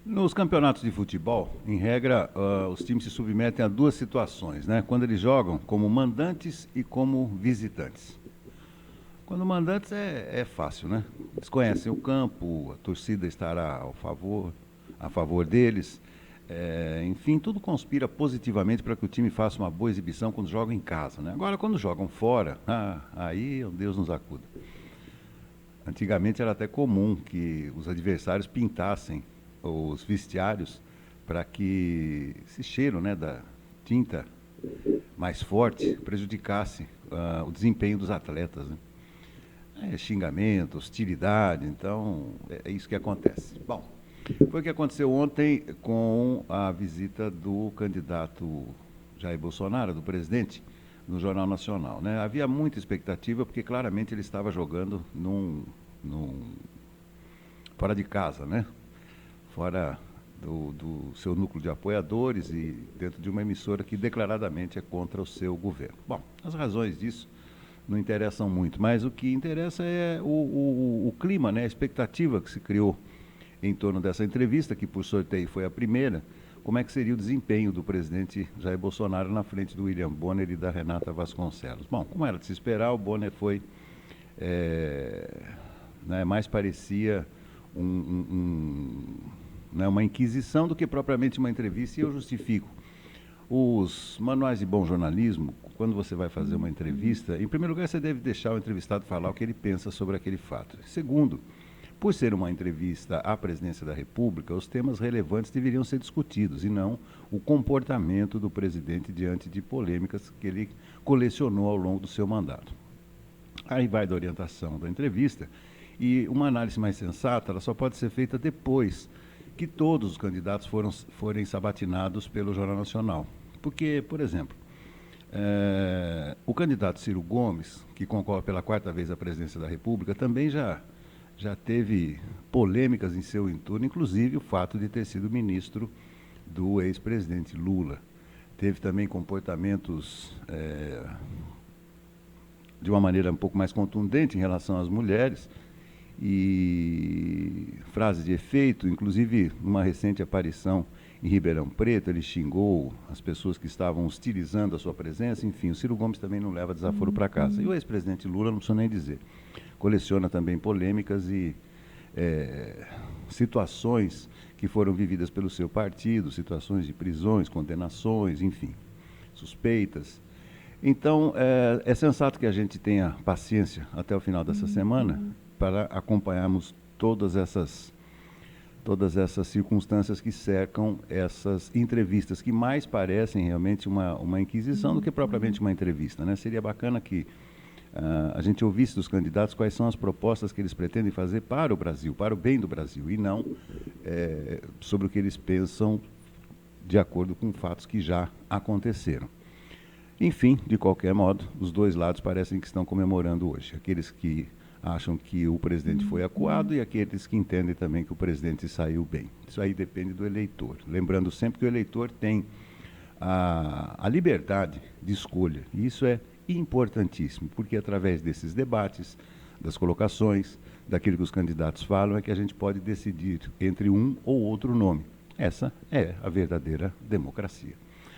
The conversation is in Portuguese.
Nos campeonatos de futebol, em regra, os times se submetem a duas situações, né? Quando eles jogam como mandantes e como visitantes. Quando mandantes é fácil, né? Eles conhecem o campo, a torcida estará a favor deles. Enfim, tudo conspira positivamente para que o time faça uma boa exibição quando joga em casa, né? Agora, quando jogam fora, aí Deus nos acuda. Antigamente era até comum que os adversários pintassem os vestiários para que esse cheiro, né, da tinta mais forte prejudicasse o desempenho dos atletas, né? Xingamento, hostilidade, então é isso que acontece. Bom, foi o que aconteceu ontem com a visita do candidato Jair Bolsonaro, do presidente, no Jornal Nacional, né? Havia muita expectativa, porque claramente ele estava jogando fora de casa, né? Fora do seu núcleo de apoiadores e dentro de uma emissora que declaradamente é contra o seu governo. Bom, as razões disso não interessam muito, mas o que interessa é o clima, né? A expectativa que se criou em torno dessa entrevista, que por sorteio foi a primeira. Como é que seria o desempenho do presidente Jair Bolsonaro na frente do William Bonner e da Renata Vasconcelos? Bom, como era de se esperar, o Bonner foi, né, mais parecia né, uma inquisição do que propriamente uma entrevista, e eu justifico. Os manuais de bom jornalismo, quando você vai fazer uma entrevista, em primeiro lugar você deve deixar o entrevistado falar o que ele pensa sobre aquele fato. Segundo, por ser uma entrevista à presidência da República, os temas relevantes deveriam ser discutidos e não o comportamento do presidente diante de polêmicas que ele colecionou ao longo do seu mandato. Aí vai da orientação da entrevista, e uma análise mais sensata ela só pode ser feita depois que todos os candidatos forem sabatinados pelo Jornal Nacional. Porque, por exemplo, o candidato Ciro Gomes, que concorre pela quarta vez à presidência da República, também já teve polêmicas em seu entorno, inclusive o fato de ter sido ministro do ex-presidente Lula. Teve também comportamentos de uma maneira um pouco mais contundente em relação às mulheres e frases de efeito, inclusive numa recente aparição em Ribeirão Preto, ele xingou as pessoas que estavam hostilizando a sua presença. Enfim, o Ciro Gomes também não leva desaforo para casa. E o ex-presidente Lula, não preciso nem dizer, coleciona também polêmicas e situações que foram vividas pelo seu partido, situações de prisões, condenações, enfim, suspeitas. Então, é sensato que a gente tenha paciência até o final dessa semana para acompanharmos todas essas circunstâncias que cercam essas entrevistas, que mais parecem realmente uma inquisição do que propriamente uma entrevista, né? Seria bacana que a gente ouvisse dos candidatos quais são as propostas que eles pretendem fazer para o Brasil, para o bem do Brasil, e não sobre o que eles pensam de acordo com fatos que já aconteceram. Enfim, de qualquer modo, os dois lados parecem que estão comemorando hoje. Aqueles que acham que o presidente foi acuado e aqueles que entendem também que o presidente saiu bem. Isso aí depende do eleitor. Lembrando sempre que o eleitor tem a liberdade de escolha. E isso é importantíssimo, porque através desses debates, das colocações, daquilo que os candidatos falam, é que a gente pode decidir entre um ou outro nome. Essa é a verdadeira democracia.